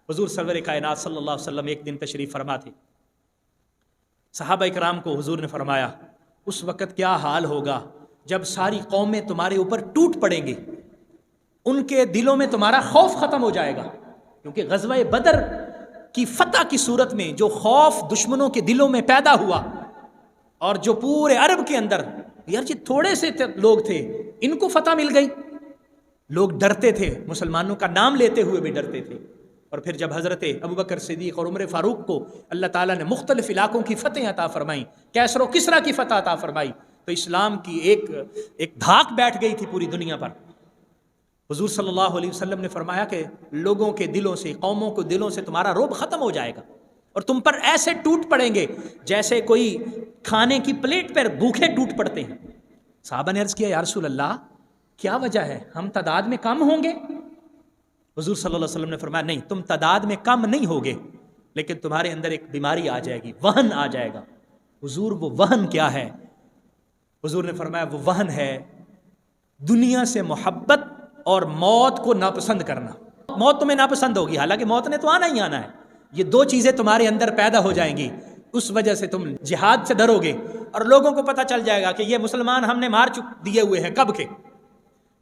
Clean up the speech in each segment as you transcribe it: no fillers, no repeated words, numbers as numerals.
حضور سرور کائنات صلی اللہ علیہ وسلم ایک دن تشریف فرما تھے. صحابہ اکرام کو حضور نے فرمایا اس وقت کیا حال ہوگا جب ساری قومیں تمہارے اوپر ٹوٹ پڑیں گی، ان کے دلوں میں تمہارا خوف ختم ہو جائے گا. کیونکہ غزوہ بدر کی فتح کی صورت میں جو خوف دشمنوں کے دلوں میں پیدا ہوا، اور جو پورے عرب کے اندر یار جی تھوڑے سے لوگ تھے، ان کو فتح مل گئی، لوگ ڈرتے تھے، مسلمانوں کا نام لیتے ہوئے بھی ڈرتے تھے. اور پھر جب حضرت ابوبکر صدیق اور عمر فاروق کو اللہ تعالیٰ نے مختلف علاقوں کی فتح عطا فرمائی، کیسر و کسریٰ کی فتح عطا فرمائی، تو اسلام کی ایک دھاک بیٹھ گئی تھی پوری دنیا پر. حضور صلی اللہ علیہ وسلم نے فرمایا کہ لوگوں کے دلوں سے، قوموں کے دلوں سے تمہارا رعب ختم ہو جائے گا، اور تم پر ایسے ٹوٹ پڑیں گے جیسے کوئی کھانے کی پلیٹ پر بھوکے ٹوٹ پڑتے ہیں. صحابہ نے عرض کیا یا رسول اللہ کیا وجہ ہے، ہم تعداد میں کم ہوں گے؟ حضور صلی اللہ علیہ وسلم نے فرمایا نہیں، تم تعداد میں کم نہیں ہوگے، لیکن تمہارے اندر ایک بیماری آ جائے گی، وہن آ جائے گا. حضور وہ وہن کیا ہے؟ حضور نے فرمایا وہ وہن ہے دنیا سے محبت اور موت کو ناپسند کرنا. موت تمہیں ناپسند ہوگی، حالانکہ موت نے تو آنا ہی آنا ہے. یہ دو چیزیں تمہارے اندر پیدا ہو جائیں گی، اس وجہ سے تم جہاد سے ڈرو گے، اور لوگوں کو پتہ چل جائے گا کہ یہ مسلمان ہم نے مار دیے ہوئے ہیں، کب کے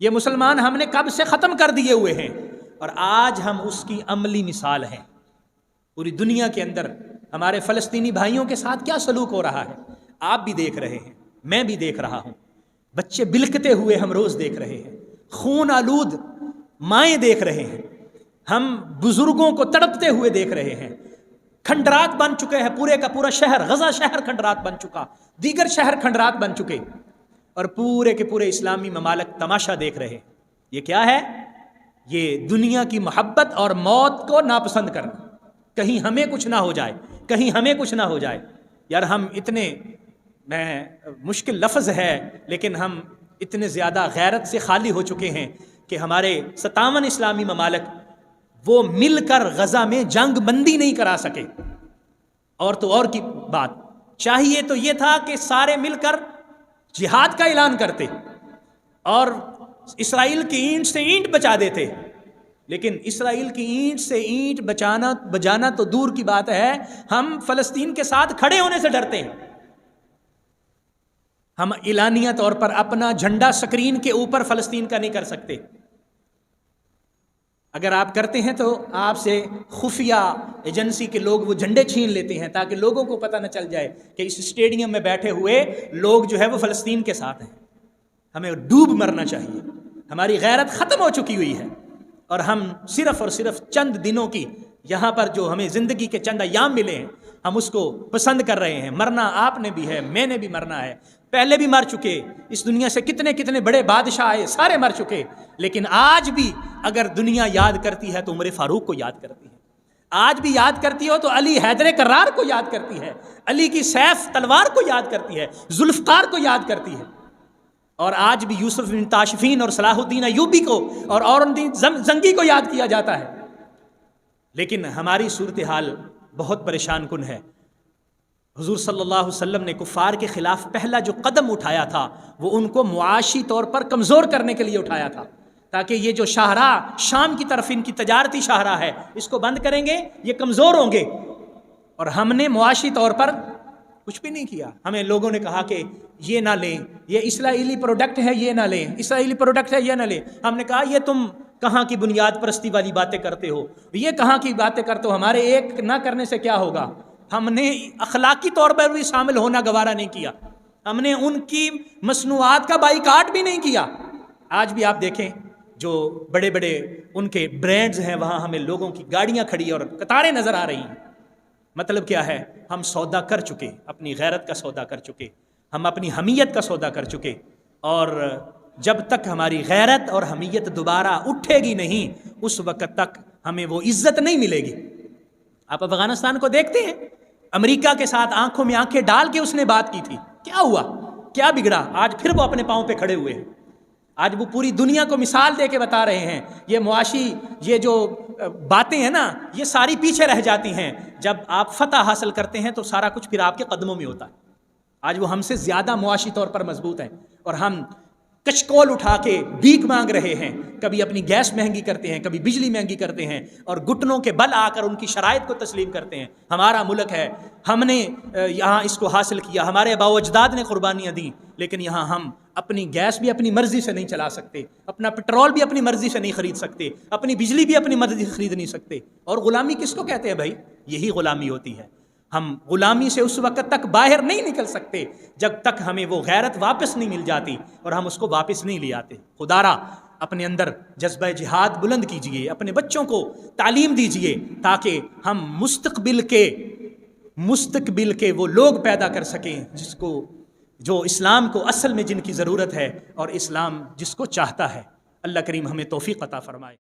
یہ مسلمان ہم نے کب سے ختم کر دیے ہوئے ہیں. اور آج ہم اس کی عملی مثال ہیں. پوری دنیا کے اندر ہمارے فلسطینی بھائیوں کے ساتھ کیا سلوک ہو رہا ہے آپ بھی دیکھ رہے ہیں، میں بھی دیکھ رہا ہوں. بچے بلکتے ہوئے ہم روز دیکھ رہے ہیں، خون آلود مائیں دیکھ رہے ہیں، ہم بزرگوں کو تڑپتے ہوئے دیکھ رہے ہیں. کھنڈرات بن چکے ہیں، پورے کا پورا شہر غزہ شہر کھنڈرات بن چکا، دیگر شہر کھنڈرات بن چکے، اور پورے کے پورے اسلامی ممالک تماشا دیکھ رہے ہیں. یہ کیا ہے؟ یہ دنیا کی محبت اور موت کو ناپسند کرنا. کہیں ہمیں کچھ نہ ہو جائے، کہیں ہمیں کچھ نہ ہو جائے. یار ہم اتنے، میں مشکل لفظ ہے لیکن ہم اتنے زیادہ غیرت سے خالی ہو چکے ہیں کہ ہمارے 57 اسلامی ممالک وہ مل کر غزہ میں جنگ بندی نہیں کرا سکے. اور تو اور کی بات، چاہیے تو یہ تھا کہ سارے مل کر جہاد کا اعلان کرتے اور اسرائیل کی اینٹ سے اینٹ بچا دیتے. لیکن اسرائیل کی اینٹ سے اینٹ بجانا تو دور کی بات ہے، ہم فلسطین کے ساتھ کھڑے ہونے سے ڈرتے ہیں. ہم اعلانیہ طور پر اپنا جھنڈا سکرین کے اوپر فلسطین کا نہیں کر سکتے. اگر آپ کرتے ہیں تو آپ سے خفیہ ایجنسی کے لوگ وہ جھنڈے چھین لیتے ہیں تاکہ لوگوں کو پتہ نہ چل جائے کہ اس اسٹیڈیم میں بیٹھے ہوئے لوگ جو ہے وہ فلسطین کے ساتھ ہیں. ہمیں ڈوب مرنا چاہیے. ہماری غیرت ختم ہو چکی ہوئی ہے، اور ہم صرف اور صرف چند دنوں کی یہاں پر جو ہمیں زندگی کے چند ایام ملے ہیں ہم اس کو پسند کر رہے ہیں. مرنا آپ نے بھی ہے، میں نے بھی مرنا ہے، پہلے بھی مر چکے. اس دنیا سے کتنے کتنے بڑے بادشاہ آئے، سارے مر چکے. لیکن آج بھی اگر دنیا یاد کرتی ہے تو عمر فاروق کو یاد کرتی ہے. آج بھی یاد کرتی ہو تو علی حیدر کرار کو یاد کرتی ہے، علی کی سیف تلوار کو یاد کرتی ہے، ذوالفقار کو یاد کرتی ہے. اور آج بھی یوسف بن تاشفین اور صلاح الدین ایوبی کو اور اورن زنگی کو یاد کیا جاتا ہے. لیکن ہماری صورتحال بہت پریشان کن ہے. حضور صلی اللہ علیہ وسلم نے کفار کے خلاف پہلا جو قدم اٹھایا تھا وہ ان کو معاشی طور پر کمزور کرنے کے لیے اٹھایا تھا، تاکہ یہ جو شاہراہ شام کی طرف ان کی تجارتی شاہراہ ہے اس کو بند کریں گے، یہ کمزور ہوں گے. اور ہم نے معاشی طور پر کچھ بھی نہیں کیا. ہمیں لوگوں نے کہا کہ یہ نہ لیں، یہ اسرائیلی پروڈکٹ ہے یہ نہ لیں، اسرائیلی پروڈکٹ ہے یہ نہ لیں. ہم نے کہا یہ تم کہاں کی بنیاد پرستی والی باتیں کرتے ہو، یہ کہاں کی باتیں کرتے ہو، ہمارے ایک نہ کرنے سے کیا ہوگا. ہم نے اخلاقی طور پر بھی شامل ہونا گوارا نہیں کیا، ہم نے ان کی مصنوعات کا بائیکاٹ بھی نہیں کیا. آج بھی آپ دیکھیں جو بڑے بڑے ان کے برانڈز ہیں وہاں ہمیں لوگوں کی گاڑیاں کھڑی اور قطاریں نظر آ رہی ہیں. مطلب کیا ہے؟ ہم سودا کر چکے، اپنی غیرت کا سودا کر چکے، ہم اپنی حمیت کا سودا کر چکے. اور جب تک ہماری غیرت اور حمیت دوبارہ اٹھے گی نہیں اس وقت تک ہمیں وہ عزت نہیں ملے گی. آپ افغانستان کو دیکھتے ہیں، امریکہ کے ساتھ آنکھوں میں آنکھیں ڈال کے اس نے بات کی تھی، کیا ہوا، کیا بگڑا؟ آج پھر وہ اپنے پاؤں پہ کھڑے ہوئے ہیں. آج وہ پوری دنیا کو مثال دے کے بتا رہے ہیں یہ معاشی یہ جو باتیں ہیں نا یہ ساری پیچھے رہ جاتی ہیں. جب آپ فتح حاصل کرتے ہیں تو سارا کچھ پھر آپ کے قدموں میں ہوتا ہے. آج وہ ہم سے زیادہ معاشی طور پر مضبوط ہیں اور ہم کچکول اٹھا کے بھیک مانگ رہے ہیں، کبھی اپنی گیس مہنگی کرتے ہیں، کبھی بجلی مہنگی کرتے ہیں، اور گھٹنوں کے بل آ کر ان کی شرائط کو تسلیم کرتے ہیں۔ ہمارا ملک ہے، ہم نے یہاں اس کو حاصل کیا، ہمارے آباء و اجداد نے قربانیاں دیں، لیکن یہاں ہم اپنی گیس بھی اپنی مرضی سے نہیں چلا سکتے، اپنا پٹرول بھی اپنی مرضی سے نہیں خرید سکتے، اپنی بجلی بھی اپنی مرضی سے خرید نہیں سکتے۔ اور غلامی کس کو کہتے ہیں بھائی؟ یہی غلامی ہوتی ہے۔ ہم غلامی سے اس وقت تک باہر نہیں نکل سکتے جب تک ہمیں وہ غیرت واپس نہیں مل جاتی، اور ہم اس کو واپس نہیں لے آتے۔ خدارا اپنے اندر جذبہ جہاد بلند کیجئے، اپنے بچوں کو تعلیم دیجئے، تاکہ ہم مستقبل کے وہ لوگ پیدا کر سکیں جو اسلام کو اصل میں جن کی ضرورت ہے، اور اسلام جس کو چاہتا ہے۔ اللہ کریم ہمیں توفیق عطا فرمائے۔